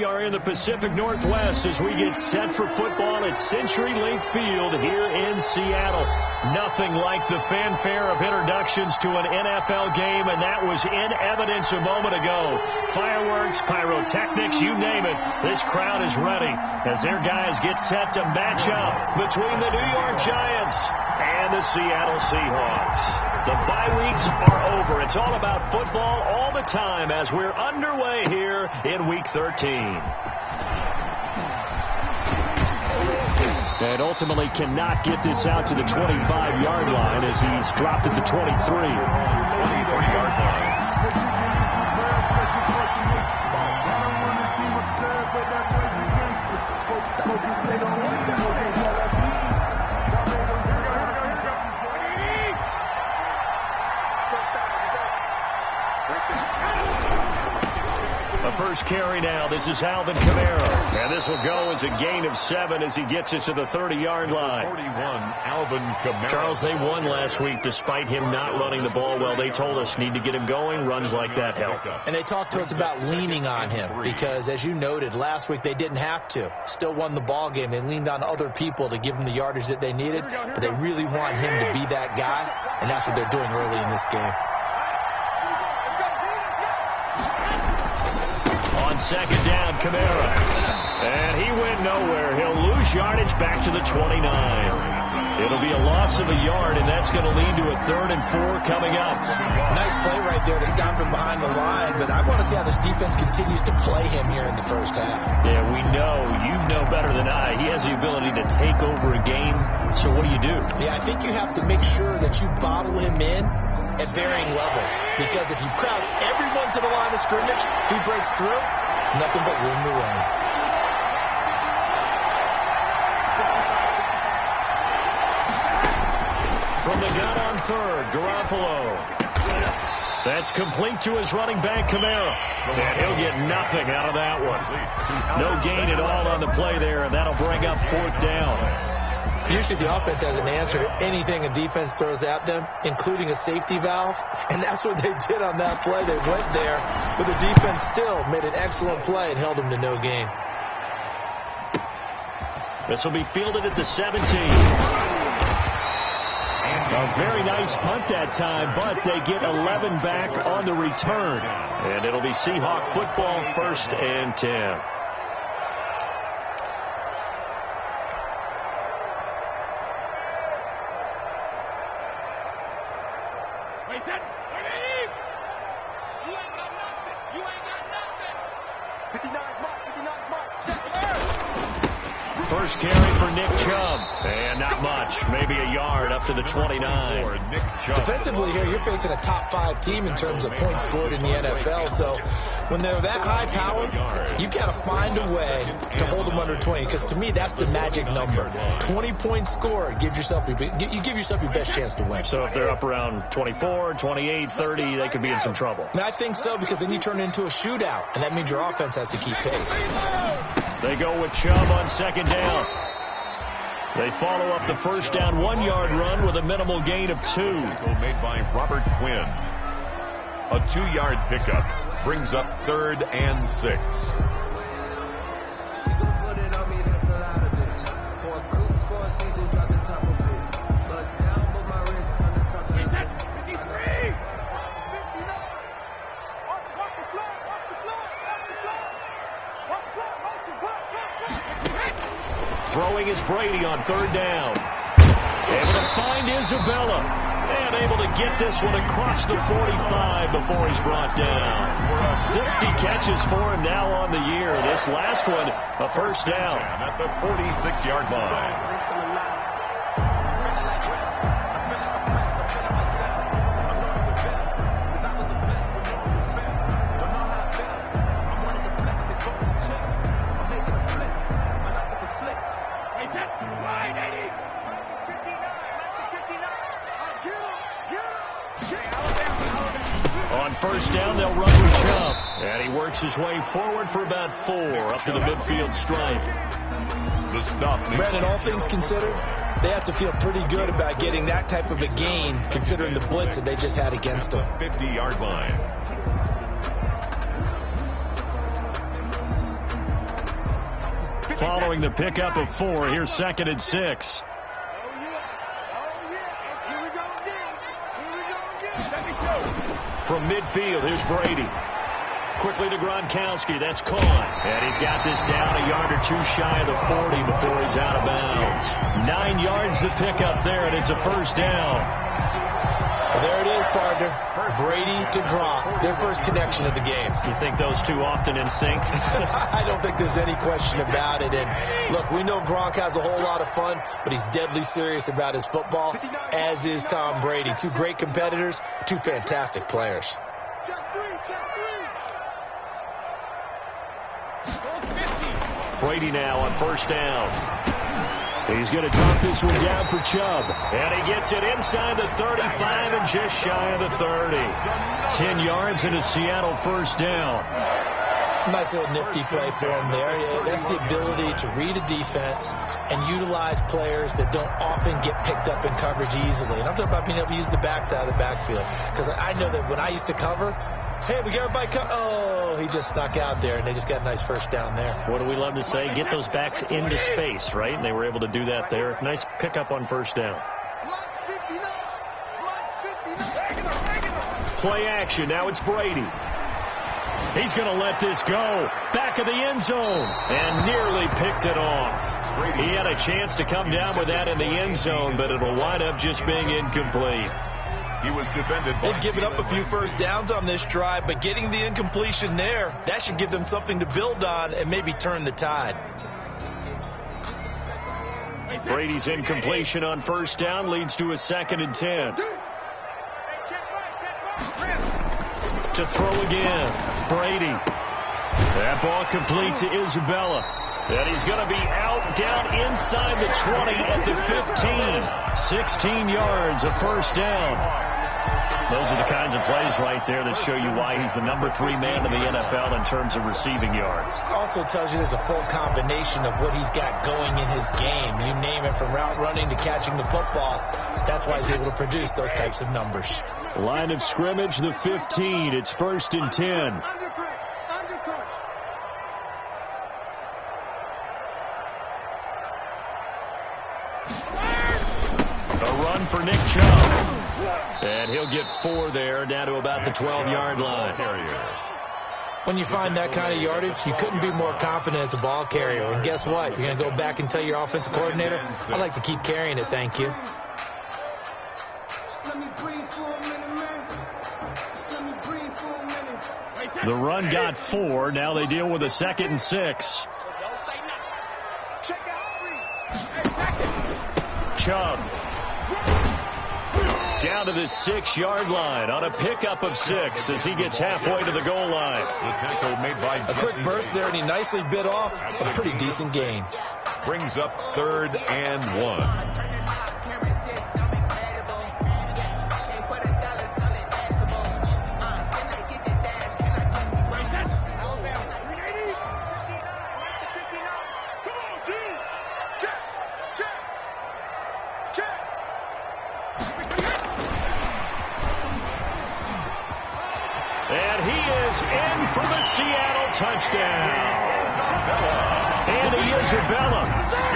we are in the Pacific Northwest as we get set for football at CenturyLink Field here in Seattle. Nothing like the fanfare of introductions to an NFL game, and that was in evidence a moment ago. Fireworks, pyrotechnics, you name it. This crowd is ready as their guys get set to match up between the New York Giants and the Seattle Seahawks. The bye weeks are over. It's all about football all the time as we're underway here in Week 13. And ultimately cannot get this out to the 25-yard line as he's dropped at the 23. 23-yard line. The first carry now. This is Alvin Kamara. And this will go as a gain of 7 as he gets it to the 30-yard line. 41, Alvin Kamara. Charles, they won last week despite him not running the ball well. They told us need to get him going. Runs like that help. And they talked to us about leaning on him because, as you noted, last week they didn't have to. Still won the ball game. They leaned on other people to give them the yardage that they needed, but they really want him to be that guy, and that's what they're doing early in this game. On second down, Kamara. And he went nowhere. He'll lose yardage back to the 29. It'll be a loss of a yard, and that's going to lead to a 3rd and 4 coming up. Nice play right there to stop him behind the line, but I want to see how this defense continues to play him here in the first half. Yeah, we know. You know better than I. He has the ability to take over a game, so what do you do? Yeah, I think you have to make sure that you bottle him in at varying levels, because if you crowd everyone to the line of scrimmage, if he breaks through, it's nothing but room to run. From the gun on 3rd, Garoppolo. That's complete to his running back, Kamara. And he'll get nothing out of that one. No gain at all on the play there, and that'll bring up 4th down. Usually the offense has an answer to anything a defense throws at them, including a safety valve, and that's what they did on that play. They went there, but the defense still made an excellent play and held them to no gain. This will be fielded at the 17. A very nice punt that time, but they get 11 back on the return. And it'll be Seahawk football, 1st and 10. First carry for Nick Chubb. And not much. Maybe a yard up to the 29. Defensively here, you're facing a top 5 team in terms of points scored in the NFL. So when they're that high powered, you got to find a way to hold them under 20. Because to me, that's the magic number. 20 points scored. You give yourself your best chance to win. So if they're up around 24, 28, 30, they could be in some trouble. And I think so, because then you turn it into a shootout. And that means your offense has to keep pace. They go with Chubb on second down. They follow up the first down 1-yard run with a minimal gain of 2. Made by Robert Quinn. A 2-yard pickup brings up 3rd and 6. Throwing is Brady on 3rd down. Able to find Isabella. And able to get this one across the 45 before he's brought down. 60 catches for him now on the year. This last one, a first down. At the 46-yard line. On first down, they'll run with Chubb. And he works his way forward for about 4 up to the midfield stripe. The stop. Brandon, all things considered, they have to feel pretty good about getting that type of a gain, considering the blitz that they just had against them. 50-yard line. following the pickup of 4. Here's 2nd and 6. From midfield, here's Brady. Quickly to Gronkowski. That's caught. And he's got this down a yard or 2 shy of the 40 before he's out of bounds. 9 yards to pick up there, and it's a first down. Well, there it is, partner. Brady to Gronk, their first connection of the game. You think those two often in sync? I don't think there's any question about it. And look, we know Gronk has a whole lot of fun, but he's deadly serious about his football, as is Tom Brady. 2 great competitors, 2 fantastic players. Brady now on first down. He's going to drop this one down for Chubb. And he gets it inside the 35 and just shy of the 30. 10 yards and a Seattle first down. Nice little nifty play for him there. That's the ability to read a defense and utilize players that don't often get picked up in coverage easily. And I'm talking about being able to use the backside of the backfield. Because I know that when I used to cover, hey, we got everybody oh, he just snuck out there, and they just got a nice first down there. What do we love to say? Get those backs into space, right? And they were able to do that there. Nice pickup on first down. Play action. Now it's Brady. He's going to let this go. Back of the end zone. And nearly picked it off. He had a chance to come down with that in the end zone, but it'll wind up just being incomplete. He was defended. They've given up a few first downs on this drive, but getting the incompletion there, that should give them something to build on and maybe turn the tide. Brady's incompletion on first down leads to a 2nd and 10. To throw again. Brady. That ball complete to Isabella. And he's going to be out down inside the 20 at the 15. 16 yards, a first down. Those are the kinds of plays right there that show you why he's the number 3 man in the NFL in terms of receiving yards. Also tells you there's a full combination of what he's got going in his game. You name it, from route running to catching the football. That's why he's able to produce those types of numbers. Line of scrimmage, the 15. It's 1st and 10. A run for Nick Chubb. And he'll get 4 there, down to about the 12-yard line. When you find that kind of yardage, you couldn't be more confident as a ball carrier. And guess what? You're going to go back and tell your offensive coordinator, I'd like to keep carrying it, thank you. The run got 4. Now they deal with a 2nd and 6. Chubb. Down to the 6-yard line on a pickup of 6 as he gets halfway to the goal line. The tackle made by a quick burst there, and he nicely bit off a pretty decent gain. Brings up 3rd and 1.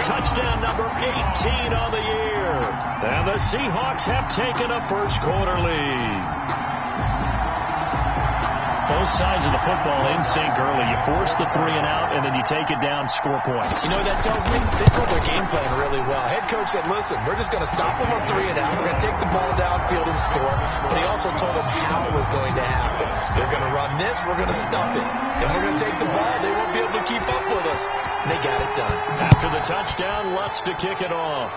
Touchdown number 18 on the year. And the Seahawks have taken a first-quarter lead. Both sides of the football in sync early. You force the 3 and out, and then you take it down, score points. You know what that tells me? They saw their game plan really well. Head coach said, listen, we're just going to stop them on 3 and out. We're going to take the ball downfield and score. But he also told them how it was going to happen. They're going to run this. We're going to stuff it. Then we're going to take the ball. They won't be able to keep up with us. And they got it done. After the touchdown, Lutz to kick it off.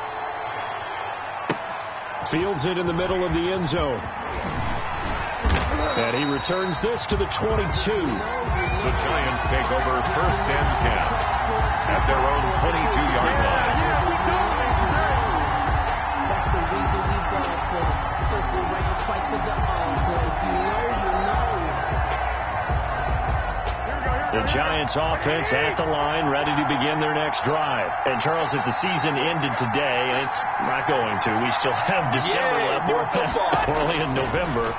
Fields it in the middle of the end zone. And he returns this to the 22. The Giants take over 1st and 10 at their own 22-yard line. That's the reason we go for circle right twice with the all. But if you learn, you know. The The Giants offense at the line, ready to begin their next drive. And, Charles, if the season ended today, and it's not going to, we still have December left. More football. We're only in November.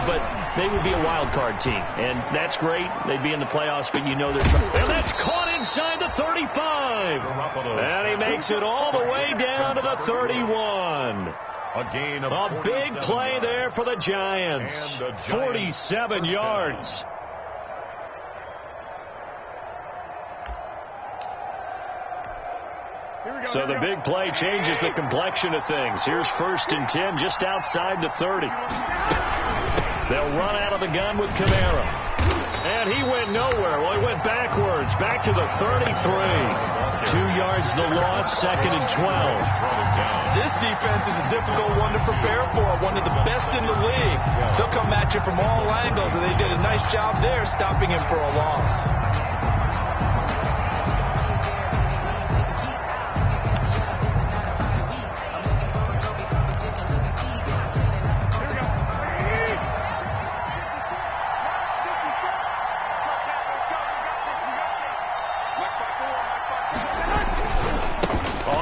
But they would be a wild card team. And that's great. They'd be in the playoffs, but you know they're trying. And that's caught inside the 35. And he makes it all the way down to the 31. A big play there for the Giants. 47 yards. So the big play changes the complexion of things. Here's 1st and 10 just outside the 30. They'll run out of the gun with Kamara. And he went nowhere. Well, he went backwards, back to the 33. 2 yards the loss, 2nd and 12. This defense is a difficult one to prepare for, one of the best in the league. They'll come at you from all angles, and they did a nice job there stopping him for a loss.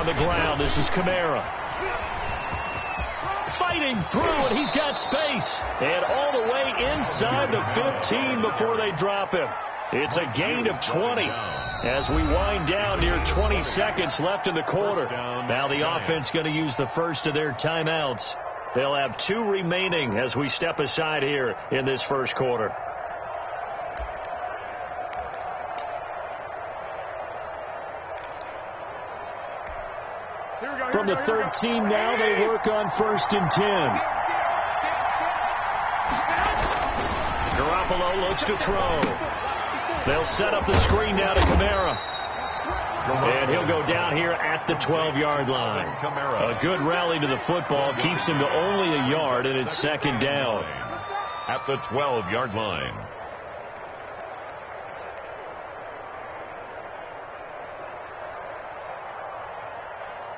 Ground. This is Kamara. Fighting through, and he's got space. And all the way inside the 15 before they drop him. It's a gain of 20 as we wind down near 20 seconds left in the quarter. Now the offense going to use the first of their timeouts. They'll have 2 remaining as we step aside here in this first quarter. From the 13 now, they work on 1st and 10. Garoppolo looks to throw. They'll set up the screen now to Kamara. And he'll go down here at the 12-yard line. A good rally to the football keeps him to only a yard, and it's 2nd down. At the 12-yard line.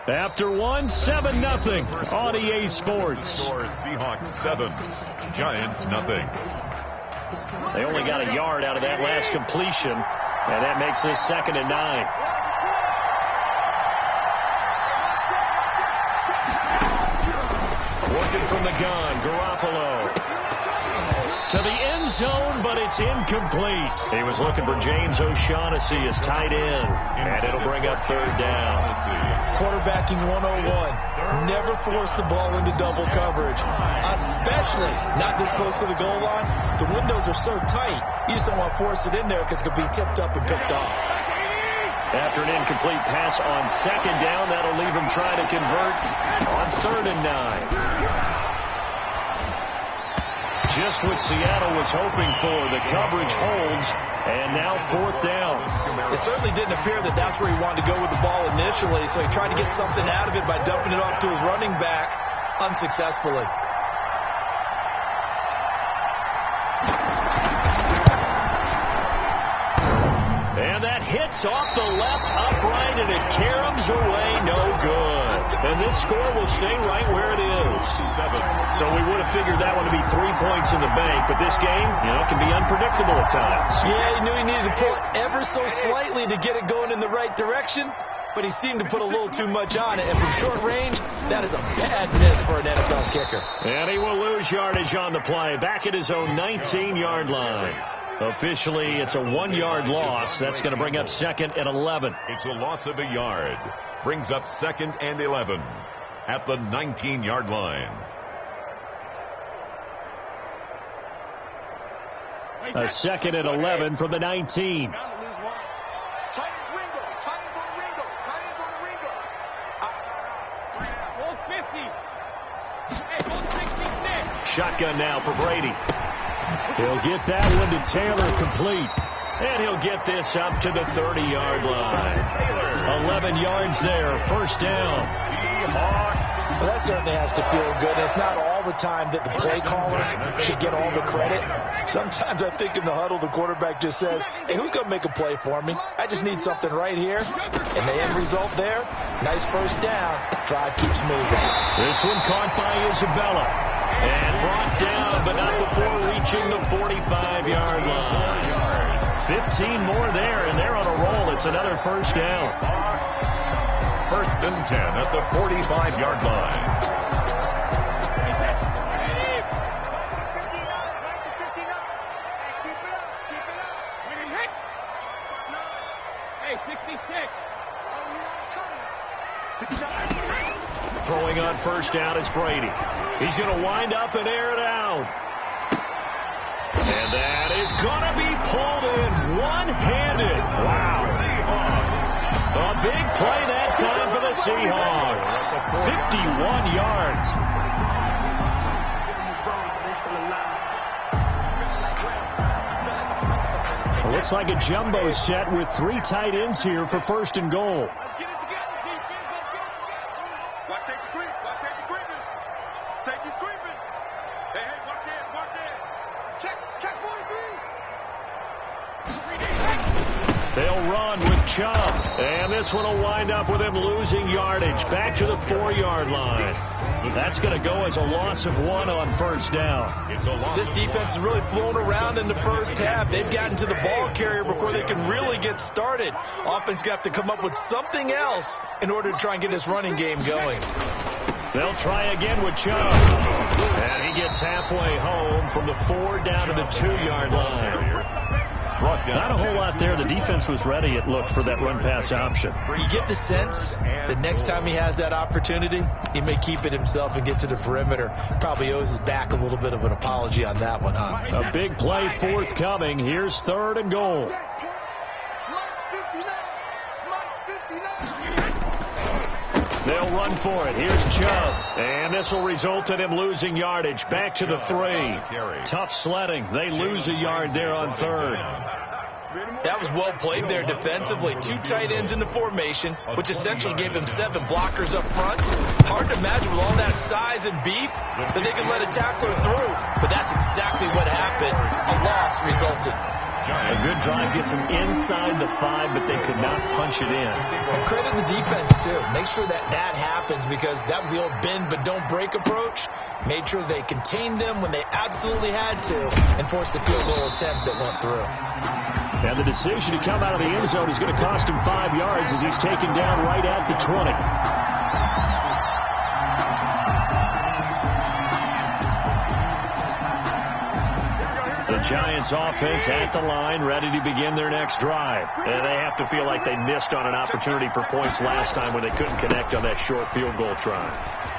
After 1, 7-0 on EA Sports. Seahawks 7, Giants 0. They only got a yard out of that last completion, and that makes this 2nd and 9. Working from the gun, Garoppolo to the end zone, but it's incomplete. He was looking for James O'Shaughnessy as tight end, and it'll bring up 3rd down. Quarterbacking 101. Never force the ball into double coverage, especially not this close to the goal line. The windows are so tight, you just don't want to force it in there because it could be tipped up and picked off. After an incomplete pass on 2nd down, that'll leave him trying to convert on 3rd and 9. Just what Seattle was hoping for. The coverage holds, and now 4th down. It certainly didn't appear that that's where he wanted to go with the ball initially, so he tried to get something out of it by dumping it off to his running back unsuccessfully. And that hits off the left upright, and it caroms away, no good. And this score will stay right where it is. 7. So we would have figured that one to be 3 points in the bank, but this game, can be unpredictable at times. Yeah, he knew he needed to pull it ever so slightly to get it going in the right direction, but he seemed to put a little too much on it. And from short range, that is a bad miss for an NFL kicker. And he will lose yardage on the play, back at his own 19-yard line. Officially, it's a 1-yard loss. That's going to bring up 2nd and 11. It's a loss of a yard. Brings up 2nd and 11 at the 19-yard line. A 2nd and 11 from the 19. Shotgun now for Brady. He'll get that one to Taylor complete. And he'll get this up to the 30-yard line. 11 yards there, 1st down. Well, that certainly has to feel good. It's not all the time that the play caller should get all the credit. Sometimes I think in the huddle, the quarterback just says, hey, who's going to make a play for me? I just need something right here. And the end result there, nice 1st down. Drive keeps moving. This one caught by Isabella. And brought down, but not before reaching the 45-yard line. 15 more there, and they're on a roll. It's another first down. First and 10 at the 45-yard line. Throwing on first down is Brady. He's going to wind up and air it out. And that is going to be pulled in one-handed. Wow. A big play that time for the Seahawks. 51 yards. It looks like a jumbo set with 3 tight ends here for first and goal. They'll run with Chubb, and this one will wind up with him losing yardage back to the 4-yard line. That's going to go as a loss of 1 on first down. This defense is really flown around in the first half. They've gotten to the ball carrier before they can really get started. Offense got to come up with something else in order to try and get this running game going. They'll try again with Chubb. And he gets halfway home from the 4 down to the 2-yard line. Not a whole lot there. The defense was ready, it looked, for that run-pass option. You get the sense that next time he has that opportunity, he may keep it himself and get to the perimeter. Probably owes his back a little bit of an apology on that one, huh? A big play forthcoming. Here's 3rd and goal. They'll run for it. Here's Chubb. And this will result in him losing yardage back to the 3. Tough sledding. They lose a yard there on 3rd. That was well played there defensively. 2 tight ends in the formation, which essentially gave him 7 blockers up front. Hard to imagine with all that size and beef that they could let a tackler through. But that's exactly what happened. A loss resulted. A good drive gets them inside the 5, but they could not punch it in. And credit the defense, too. Make sure that happens, because that was the old bend but don't break approach. Made sure they contained them when they absolutely had to and forced the field goal attempt that went through. And the decision to come out of the end zone is going to cost him 5 yards as he's taken down right at the 20. The Giants offense at the line, ready to begin their next drive. And they have to feel like they missed on an opportunity for points last time when they couldn't connect on that short field goal try.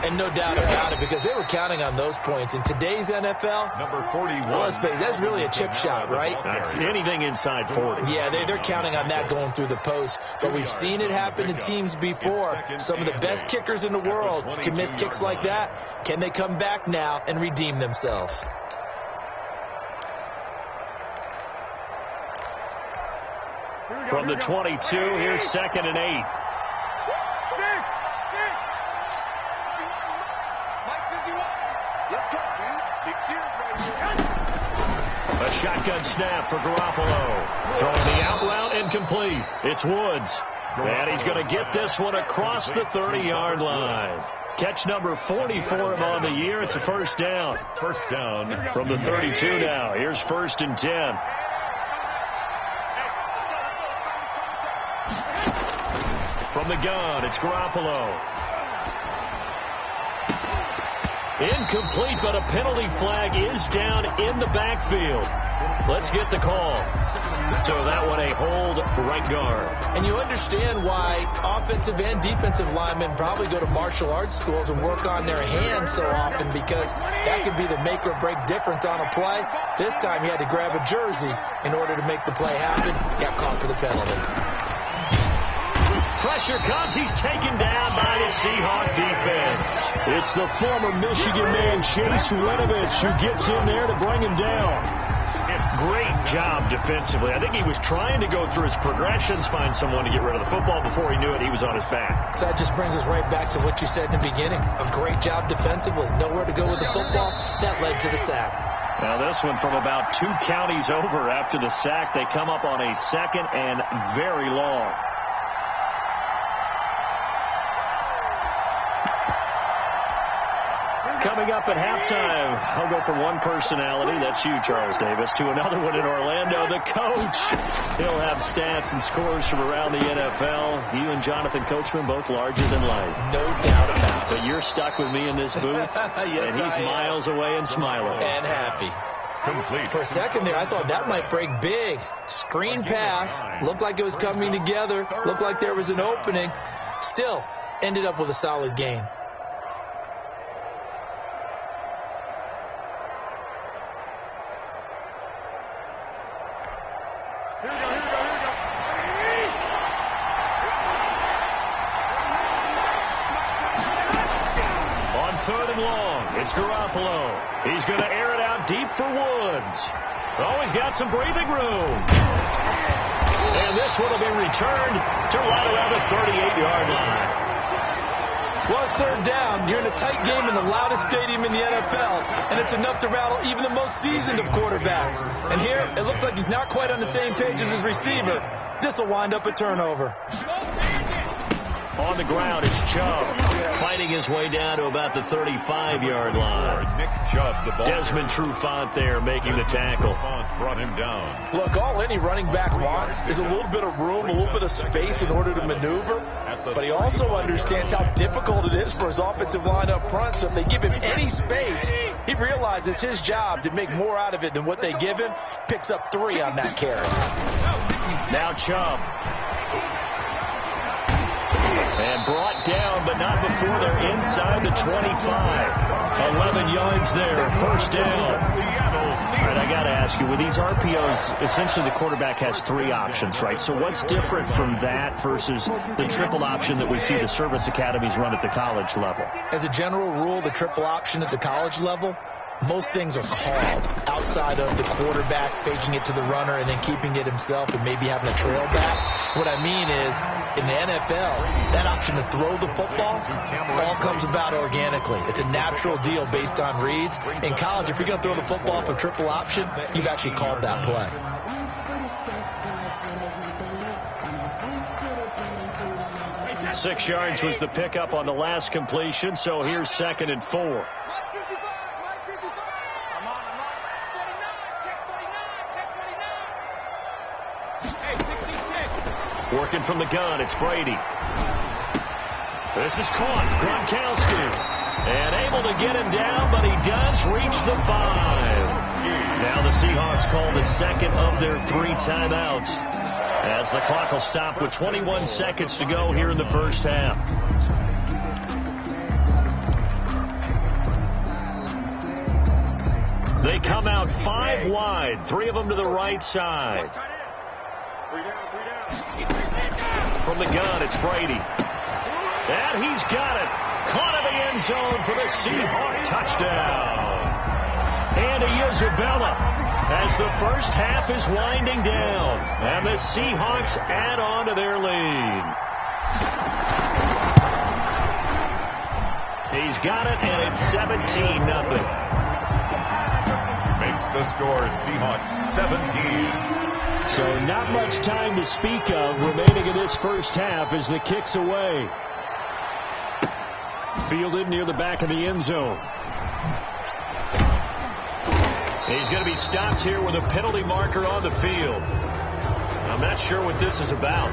And no doubt about it, because they were counting on those points. In today's NFL, number 41. That's really a chip shot, right? That's anything inside 40. Yeah, they're counting on that going through the post. But we've seen it happen to teams before. Some of the best kickers in the world can miss kicks like that. Can they come back now and redeem themselves? From the 22, here's 2nd and 8. A shotgun snap for Garoppolo. Throwing the out route incomplete. It's Woods. And he's going to get this one across the 30-yard line. Catch number 40 for him on the year. It's a first down. First down from the 32 now. Here's 1st and 10. From the gun, it's Garoppolo. Incomplete, but a penalty flag is down in the backfield. Let's get the call. So that one a hold right guard. And you understand why offensive and defensive linemen probably go to martial arts schools and work on their hands so often, because that could be the make or break difference on a play. This time he had to grab a jersey in order to make the play happen. Got caught for the penalty. Pressure comes. He's taken down by the Seahawk defense. It's the former Michigan man, Chase Winovich, who gets in there to bring him down. Great job defensively. I think he was trying to go through his progressions, find someone to get rid of the football. Before he knew it, he was on his back. So that just brings us right back to what you said in the beginning. A great job defensively. Nowhere to go with the football. That led to the sack. Now this one from about 2 counties over after the sack. They come up on a 2nd and very long. Coming up at halftime, I'll go from one personality, that's you, Charles Davis, to another one in Orlando, the coach. He'll have stats and scores from around the NFL. You and Jonathan Coachman, both larger than life. No doubt about it. But you're stuck with me in this booth, yes, and he's miles away and smiling. And happy. Complete. For a second there, I thought that might break big. Screen pass. Looked like it was coming together. Looked like there was an opening. Still, ended up with a solid gain. Third and long. It's Garoppolo. He's going to air it out deep for Woods. Oh, he's got some breathing room. And this one will be returned to right around the 38-yard line. Well, it's third down. You're in a tight game in the loudest stadium in the NFL, and it's enough to rattle even the most seasoned of quarterbacks. And here, it looks like he's not quite on the same page as his receiver. This will wind up a turnover. On the ground, it's Chubb fighting his way down to about the 35-yard line. Nick Chubb, the ball. Desmond Trufant there making the tackle. Brought him down. Look, all any running back wants is a little bit of room, a little bit of space in order to maneuver. But he also understands how difficult it is for his offensive line up front. So if they give him any space, he realizes his job to make more out of it than what they give him. Picks up 3 on that carry. Now Chubb. And brought down, but not before they're inside the 25. 11 yards there, first down. All right, I got to ask you, with these RPOs, essentially the quarterback has 3 options, right? So what's different from that versus the triple option that we see the service academies run at the college level? As a general rule, the triple option at the college level, most things are called outside of the quarterback faking it to the runner and then keeping it himself and maybe having a trail back. What I mean is, in the NFL, that option to throw the football all comes about organically. It's a natural deal based on reads. In college, if you're going to throw the football for triple option, you've actually called that play. 6 yards was the pickup on the last completion, so here's 2nd and 4. Working from the gun, it's Brady. This is caught, Gronkowski. And able to get him down, but he does reach the 5. Now the Seahawks call the second of their 3 timeouts, as the clock will stop with 21 seconds to go here in the first half. They come out 5 wide, 3 of them to the right side. From the gun, it's Brady. And he's got it. Caught in the end zone for the Seahawk touchdown. And Isabella, as the first half is winding down, and the Seahawks add on to their lead. He's got it, and it's 17-0. Makes the score Seahawks 17. So not much time to speak of remaining in this first half as the kick's away. Fielded near the back of the end zone. He's going to be stopped here with a penalty marker on the field. I'm not sure what this is about.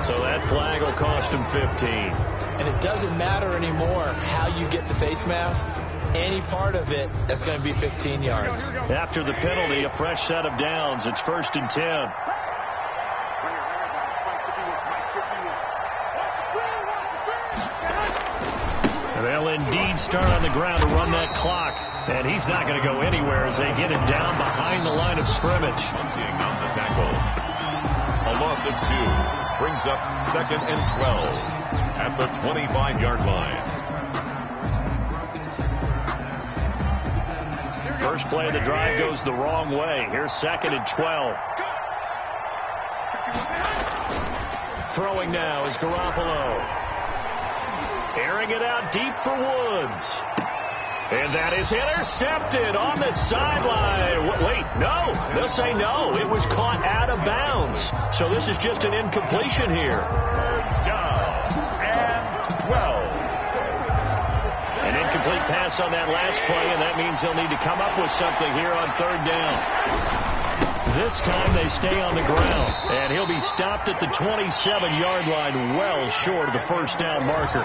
So that flag will cost him 15. And it doesn't matter anymore how you get the face mask. Any part of it, that's going to be 15 yards. After the penalty, a fresh set of downs. It's 1st and 10. They'll indeed start on the ground to run that clock. And he's not going to go anywhere as they get him down behind the line of scrimmage. Punting on the tackle. A loss of 2 brings up 2nd and 12 at the 25-yard line. First play of the drive goes the wrong way. Here's 2nd and 12. Throwing now is Garoppolo. Airing it out deep for Woods. And that is intercepted on the sideline. Wait, no. They'll say no. It was caught out of bounds. So this is just an incompletion here. 3rd down and 12. An Incomplete pass on that last play, and that means they'll need to come up with something here on third down. This time they stay on the ground, and he'll be stopped at the 27-yard line, well short of the first down marker.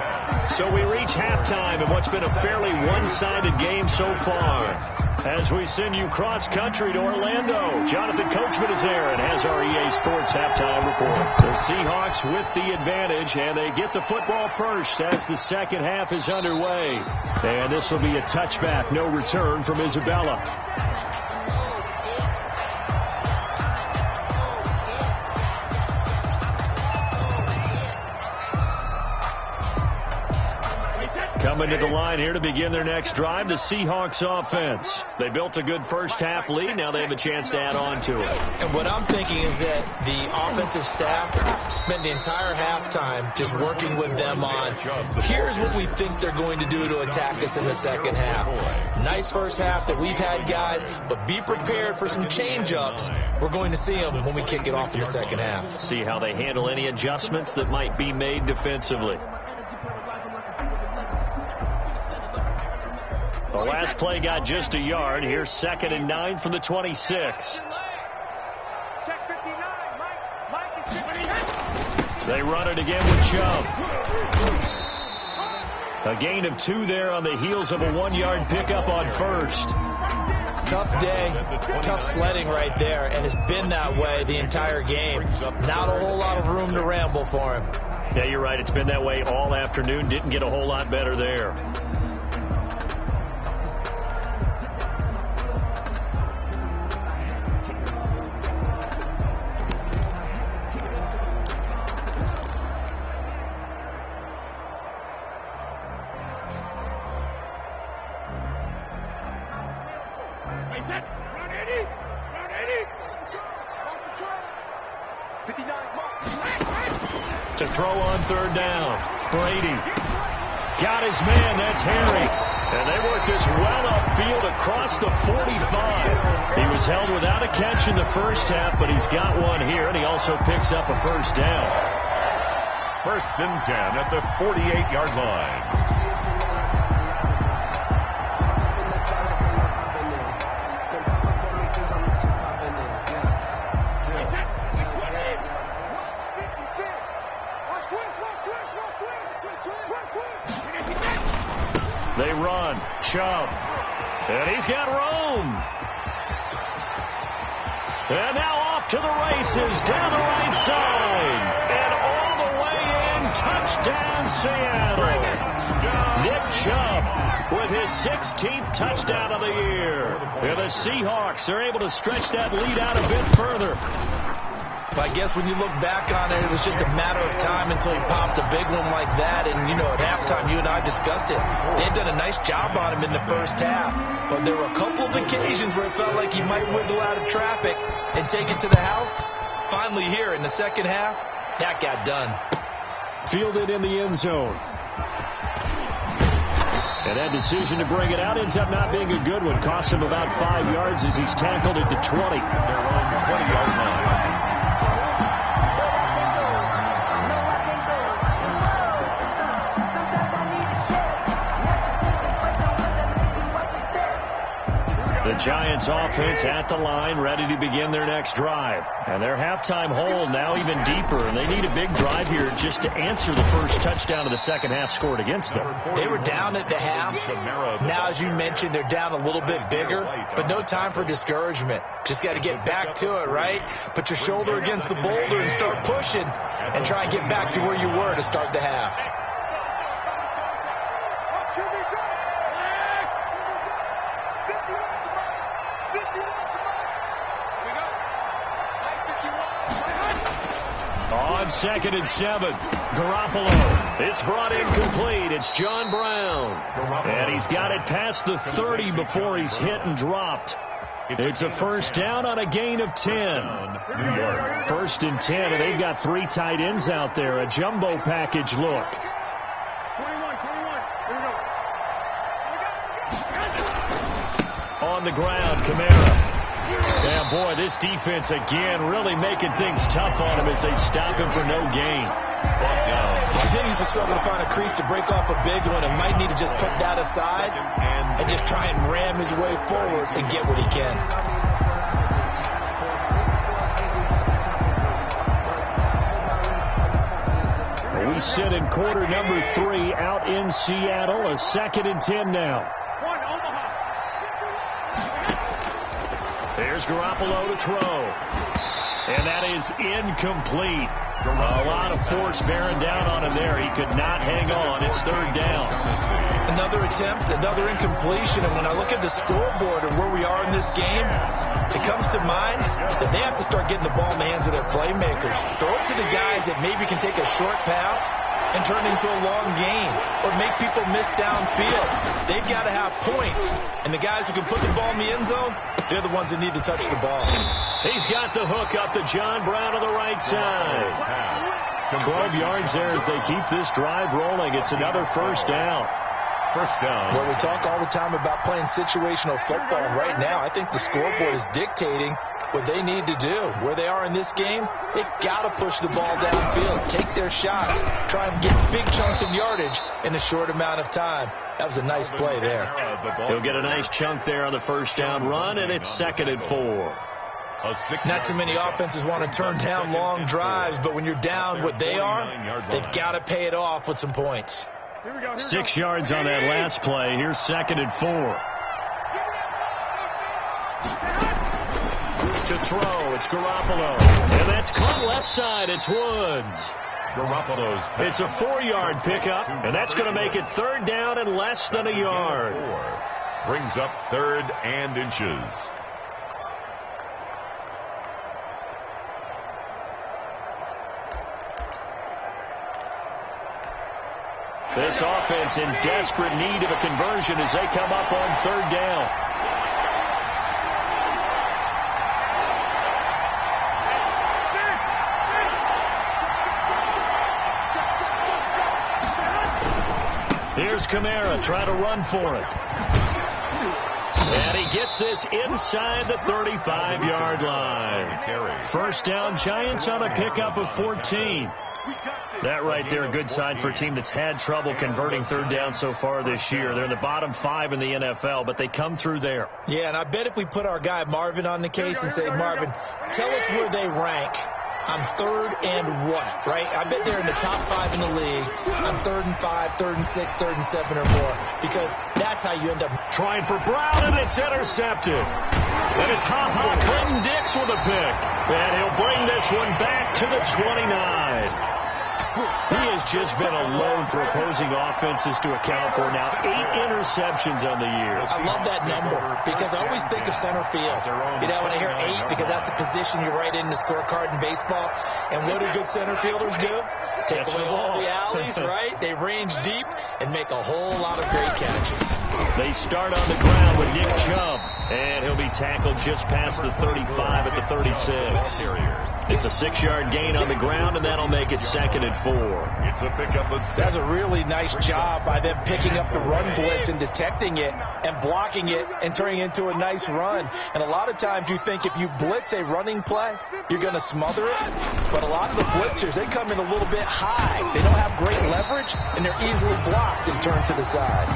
So we reach halftime in what's been a fairly one-sided game so far. As we send you cross-country to Orlando, Jonathan Coachman is there and has our EA Sports halftime report. The Seahawks with the advantage, and they get the football first as the second half is underway. And this will be a touchback, no return from Isabella. Coming to the line here to begin their next drive, the Seahawks offense. They built a good first-half lead. Now they have a chance to add on to it. And what I'm thinking is that the offensive staff spent the entire halftime just working with them on, here's what we think they're going to do to attack us in the second half. Nice first half that we've had, guys, but be prepared for some change-ups. We're going to see them when we kick it off in the second half. See how they handle any adjustments that might be made defensively. The last play got just a yard. Here's 2nd and 9 from the 26. They run it again with Chubb. A gain of 2 there on the heels of a 1-yard pickup on first. Tough day, tough sledding right there, and it's been that way the entire game. Not a whole lot of room to ramble for him. Yeah, you're right. It's been that way all afternoon. Didn't get a whole lot better there. To throw on third down. Brady got his man. That's Harry. And they work this well upfield across the 45. He was held without a catch in the first half, but he's got one here, and he also picks up a first down. 1st and 10 at the 48-yard line. They run. Chubb. And he's got room. And now off to the races down the right side. And all the way in. Touchdown, Seattle. Nick Chubb with his 16th touchdown of the year. And the Seahawks are able to stretch that lead out a bit further. But I guess when you look back on it, it was just a matter of time until he popped a big one like that. And, you know, at halftime, you and I discussed it. They'd done a nice job on him in the first half. But there were a couple of occasions where it felt like he might wiggle out of traffic and take it to the house. Finally here in the second half, that got done. Fielded in the end zone. And that decision to bring it out ends up not being a good one. Costs him about 5 yards as he's tackled at the 20. They're on the 20-yard line. The Giants offense at the line, ready to begin their next drive. And their halftime hold now even deeper, and they need a big drive here just to answer the first touchdown of the second half scored against them. They were down at the half. Now, as you mentioned, they're down a little bit bigger, but no time for discouragement. Just got to get back to it, right? Put your shoulder against the boulder and start pushing and try and get back to where you were to start the half. On 2nd and 7, Garoppolo. It's brought in complete. It's John Brown. And he's got it past the 30 before he's hit and dropped. It's a first down on a gain of 10. New York. 1st and 10, and they've got 3 tight ends out there. A jumbo package look. 21. Here we go. On the ground, Kamara. Yeah, boy, this defense again really making things tough on him as they stop him for no gain. continues to struggle to find a crease to break off a big one and might need to just put that aside and just try and ram his way forward and get what he can. We sit in quarter number 3 out in Seattle. A 2nd and 10 now. There's Garoppolo to throw. And that is incomplete. A lot of force bearing down on him there. He could not hang on. It's 3rd down. Another attempt, another incompletion. And when I look at the scoreboard and where we are in this game, it comes to mind that they have to start getting the ball in the hands of their playmakers. Throw it to the guys that maybe can take a short pass and turn it into a long gain or make people miss downfield. They've got to have points. And the guys who can put the ball in the end zone, they're the ones that need to touch the ball. He's got the hook up to John Brown on the right side. 12 yards there as they keep this drive rolling. It's another 1st down. 1st down. Well, we talk all the time about playing situational football. And right now, I think the scoreboard is dictating what they need to do. Where they are in this game, they've got to push the ball downfield, take their shots, try and get big chunks of yardage in a short amount of time. That was a nice play there. He'll get a nice chunk there on the 1st down run, and it's 2nd and 4. Not too many offenses want to turn down long drives, but when you're down what they are, they've got to pay it off with some points. 6 yards on that last play. Here's 2nd and 4. To throw, it's Garoppolo. And that's caught left side. It's Woods. Garoppolo's. It's a 4-yard pickup, and that's going to make it 3rd down and less than a yard. Brings up 3rd and inches. This offense in desperate need of a conversion as they come up on 3rd down. Here's Kamara trying to run for it. And he gets this inside the 35-yard line. 1st down, Giants on a pickup of 14. That right there, a good sign for a team that's had trouble converting 3rd down so far this year. They're in the bottom 5 in the NFL, but they come through there. Yeah, and I bet if we put our guy Marvin on the case and say, Marvin, tell us where they rank on 3rd and what, right? I bet they're in the top 5 in the league on 3rd and 5, 3rd and 6, 3rd and 7 or more, because that's how you end up. Trying for Brown, and it's intercepted. And it's Clinton Dix with a pick. And he'll bring this one back to the 29. He has just been a load for opposing offenses to account for now. 8 interceptions on the year. I love that number because I always think of center field. You know, when I hear 8, because that's the position you write in the scorecard in baseball. And what do good center fielders do? Take away all the alleys, right? They range deep and make a whole lot of great catches. They start on the ground with Nick Chubb, and he'll be tackled just past the 35 at the 36. It's a 6-yard gain on the ground, and that'll make it 2nd and 4. It's a pickup of 6. That's a really nice job by them picking up the run blitz and detecting it and blocking it and turning it into a nice run. And a lot of times you think if you blitz a running play, you're going to smother it. But a lot of the blitzers, they come in a little bit high. They don't have great leverage, and they're easily blocked and turned to the side.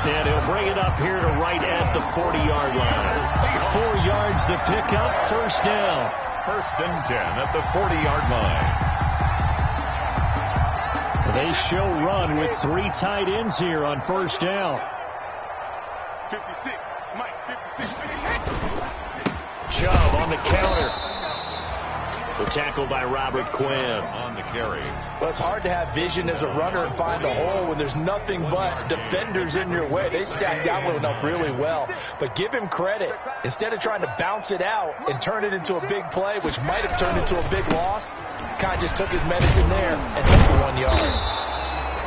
And he'll bring it up here to right at the 40-yard line. 4 yards the pickup, 1st down. 1st and 10 at the 40-yard line. They show run with 3 tight ends here on 1st down. 56, Mike, 56. Chubb on the counter. The tackle by Robert Quinn. On the carry. Well, it's hard to have vision as a runner and find a hole when there's nothing but defenders in your way. They stacked Godwin up really well. But give him credit. Instead of trying to bounce it out and turn it into a big play, which might have turned into a big loss, kind of just took his medicine there and took the 1 yard.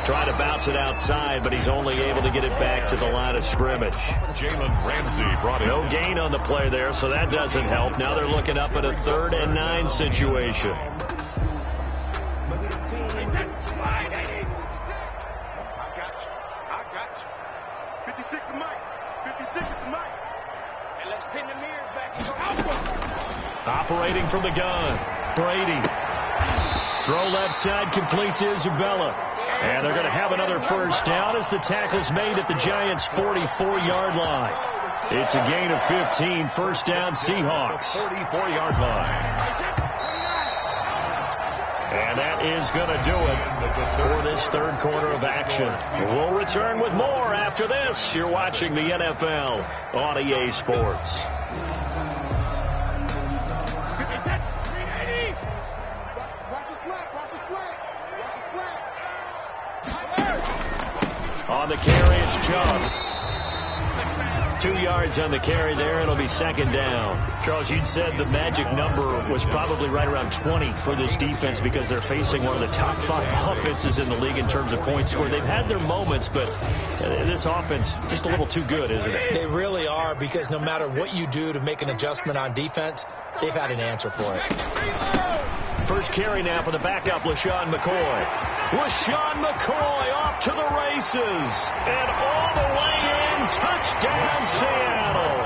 Try to bounce it outside, but he's only able to get it back to the line of scrimmage. Jalen Ramsey brought it. No gain on the play there, so that doesn't help. Now they're looking up at a 3rd and 9 situation. I got you. 56 is Mike. 56 is Mike. And let's pin the mirrors back and go out. Operating from the gun. Brady. Throw left side, complete to Isabella. And they're going to have another first down as the tackle's made at the Giants' 44-yard line. It's a gain of 15, first down Seahawks. 44-yard line. And that is going to do it for this third quarter of action. We'll return with more after this. You're watching the NFL on EA Sports. On the carry, it's Chubb. 2 yards on the carry there. It'll be second down. Charles, you'd said the magic number was probably right around 20 for this defense because they're facing one of the top 5 offenses in the league in terms of points scored. They've had their moments, but this offense just a little too good, isn't it? They really are, because no matter what you do to make an adjustment on defense, they've had an answer for it. First carry now for the backup, LaShawn McCoy. LaShawn McCoy off to the races. And all the way in, touchdown Seattle.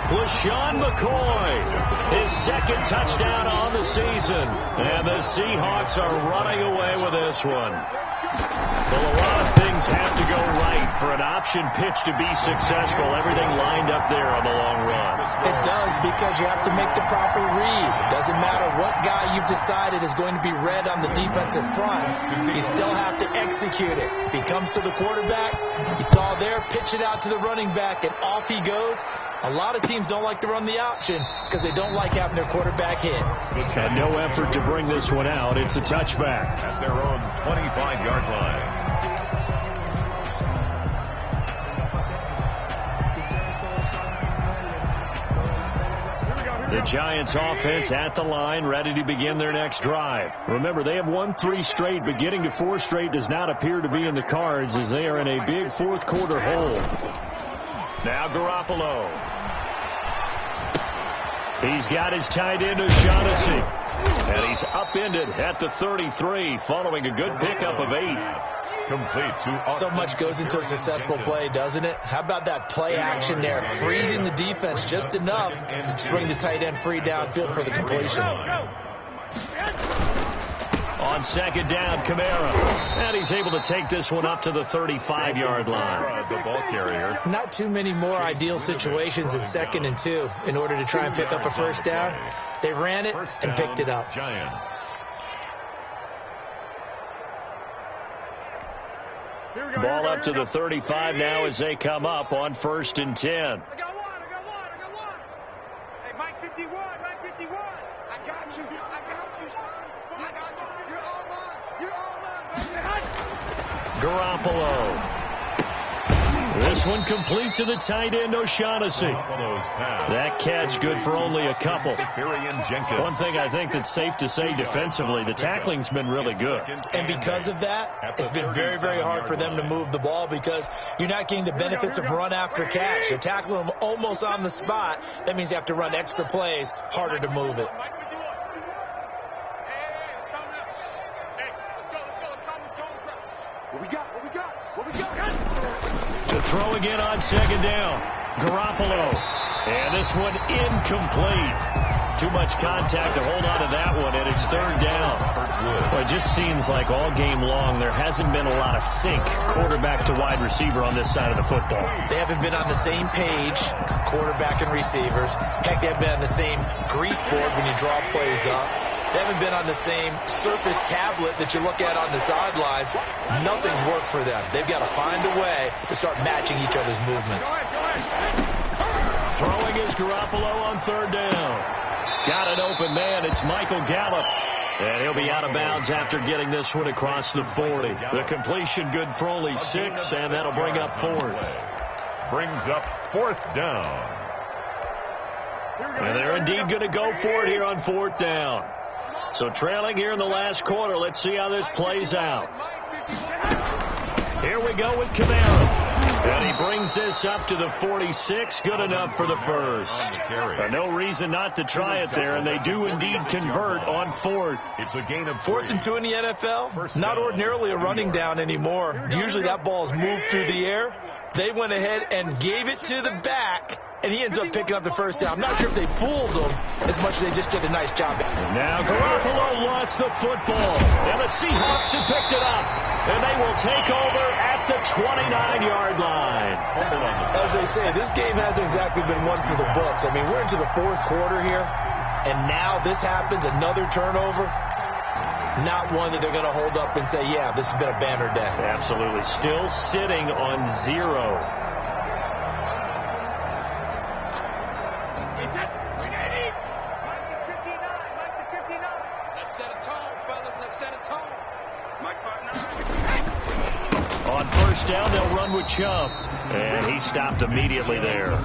LaShawn McCoy, his second touchdown on the season. And the Seahawks are running away with this one. Well, a lot of things have to go right for an option pitch to be successful. Everything lined up there on the long run. It does, because you have to make the proper read. It doesn't matter what guy you've decided is going to be read on the defensive front. You still have to execute it. If he comes to the quarterback, you saw there, pitch it out to the running back, and off he goes. A lot of teams don't like to run the option because they don't like having their quarterback hit. And no effort to bring this one out. It's a touchback. At their own 25-yard line. The Giants offense at the line, ready to begin their next drive. Remember, they have won 3 straight, but getting to 4 straight does not appear to be in the cards as they are in a big fourth quarter hole. Now Garoppolo. He's got his tight end O'Shaughnessy. And he's upended at the 33 following a good pickup of 8. Complete to so much goes into a successful play, doesn't it? How about that play action there, freezing the defense just enough to bring the tight end free downfield for the completion. On second down, Kamara. And he's able to take this one up to the 35-yard line. The ball carrier. Not too many more ideal situations in 2nd and 2 in order to try and pick up a first down. They ran it and picked it up. Giants. Ball up to the 35 now as they come up on 1st and 10. I got one. Hey, Mike 51, Mike 51. I got you, son. I got you. You're all mine, baby. Garoppolo. This one complete to the tight end O'Shaughnessy. That catch good for only a couple. One thing I think that's safe to say defensively, the tackling's been really good. And because of that, it's been very, very hard for them to move the ball because you're not getting the benefits of run after catch. They're tackling them almost on the spot. That means you have to run extra plays, harder to move it. What we got? To throw again on second down. Garoppolo. And this one incomplete. Too much contact to hold on to that one, and it's third down. Well, it just seems like all game long there hasn't been a lot of sync quarterback to wide receiver on this side of the football. They haven't been on the same page, quarterback and receivers. Heck, they haven't been on the same grease board when you draw plays up. They haven't been on the same surface tablet that you look at on the sidelines. Nothing's worked for them. They've got to find a way to start matching each other's movements. Throwing is Garoppolo on third down. Got an open man. It's Michael Gallup. And he'll be out of bounds after getting this one across the 40. The completion good for only 6, and that'll bring up 4th. Brings up 4th down. And they're indeed going to go for it here on 4th down. So trailing here in the last quarter. Let's see how this plays out. Here we go with Kamara. And he brings this up to the 46. Good enough for the first. No reason not to try it there, and they do indeed convert on 4th. It's a gain of 4th and 2 in the NFL. Not ordinarily a running down anymore. Usually that ball is moved through the air. They went ahead and gave it to the back and he ends up picking up the first down. I'm not sure if they fooled him as much as they just did a nice job. Now Garoppolo lost the football, and the Seahawks have picked it up, and they will take over at the 29-yard line. As they say, this game hasn't exactly been one for the books. I mean, we're into the fourth quarter here, and now this happens, another turnover. Not one that they're going to hold up and say, yeah, this has been a banner day. Absolutely. Still sitting on 0. Let's set a tone, fellas. Let's set a tone. Mike 5-9. On first down, they'll run with Chubb. And he stopped immediately there.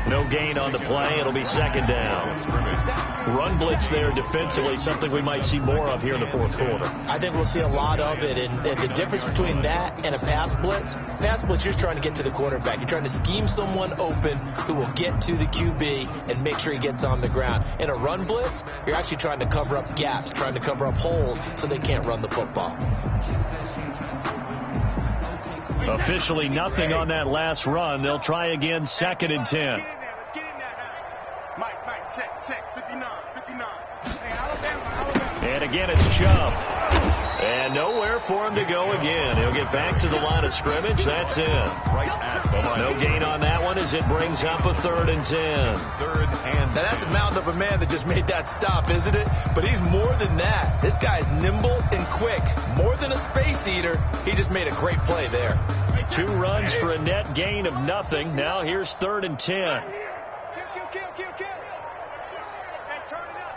No gain on the play. It'll be second down. Run blitz there defensively, something we might see more of here in the fourth quarter. I think we'll see a lot of it, and the difference between that and a pass blitz, you're just trying to get to the quarterback. You're trying to scheme someone open who will get to the QB and make sure he gets on the ground. In a run blitz, you're actually trying to cover up gaps, trying to cover up holes so they can't run the football. Officially nothing on that last run. They'll try again, second and 10. Mike, check, 59. Hey, Alabama. And again, it's Chubb. And nowhere for him to go again. He'll get back to the line of scrimmage. That's it. Right at the line. No gain on that one as it brings up a third and 10. Now, that's a mountain of a man that just made that stop, isn't it? But he's more than that. This guy's nimble and quick. More than a space eater. He just made a great play there. 2 runs for a net gain of nothing. Now here's third and 10. Kill. Hey, turn it up.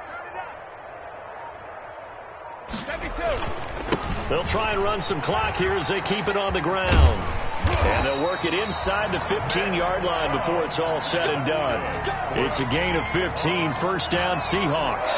They'll try and run some clock here as they keep it on the ground. And they'll work it inside the 15-yard line before it's all said and done. It's a gain of 15, first down Seahawks.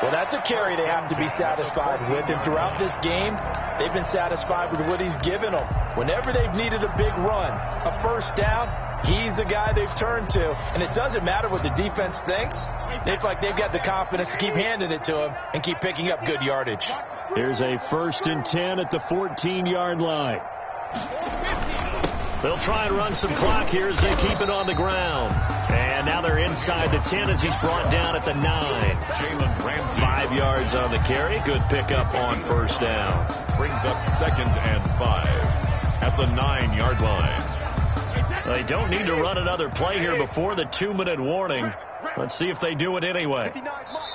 Well, that's a carry they have to be satisfied with. And throughout this game, they've been satisfied with what he's given them. Whenever they've needed a big run, a first down, he's the guy they've turned to. And it doesn't matter what the defense thinks. They feel like they've got the confidence to keep handing it to him and keep picking up good yardage. Here's a first and 10 at the 14-yard line. They'll try and run some clock here as they keep it on the ground. And now they're inside the 10 as he's brought down at the 9. Jalen Ramsey 5 yards on the carry. Good pickup on first down. brings up second and 5 at the 9-yard line. They don't need to run another play here before the 2-minute warning. Let's see if they do it anyway.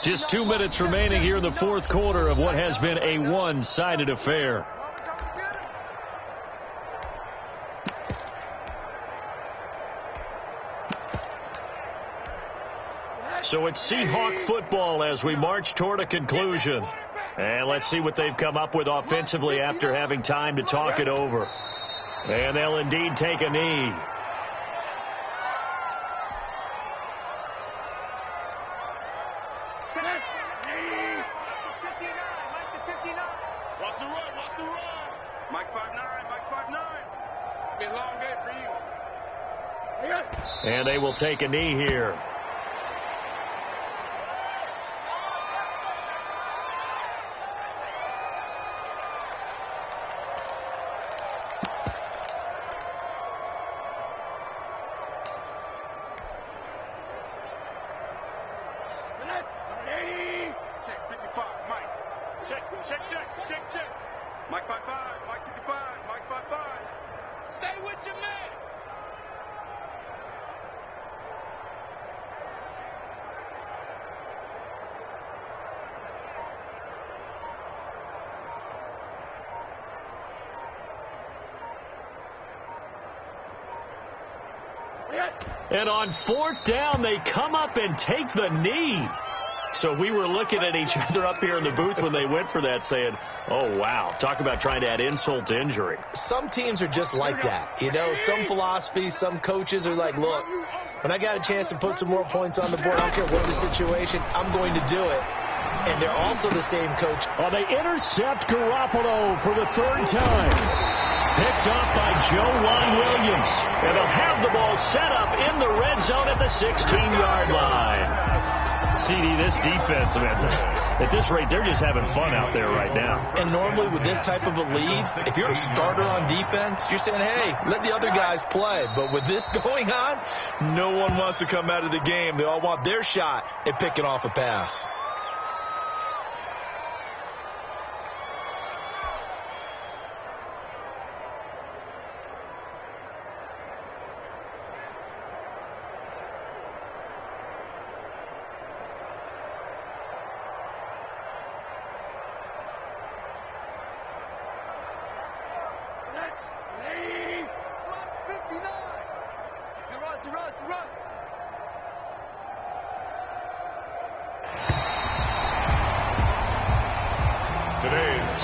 Just 2 minutes remaining here in the fourth quarter of what has been a one-sided affair. So it's Seahawk football as we march toward a conclusion. And let's see what they've come up with offensively after having time to talk it over. And they'll indeed take a knee. Watch the run. Mike 5'9". It's been a long day for you. And they will take a knee here. Check 55, Mike. Check. Mike 5'5", Mike 55, Mike 5'5". Stay with your man. And on fourth down, they come up and take the knee. So we were looking at each other up here in the booth when they went for that saying, oh, wow, talk about trying to add insult to injury. Some teams are just like that. You know, some philosophies, some coaches are like, look, when I got a chance to put some more points on the board, I don't care what the situation, I'm going to do it. And they're also the same coach. Well, they intercept Garoppolo for the third time. Picked up by Joe Williams. And they'll have the ball set up in the red zone at the 16-yard line. CD, this defense, man, at this rate, they're just having fun out there right now. And normally with this type of a lead, if you're a starter on defense, you're saying, hey, let the other guys play. But with this going on, no one wants to come out of the game. They all want their shot at picking off a pass.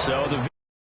So the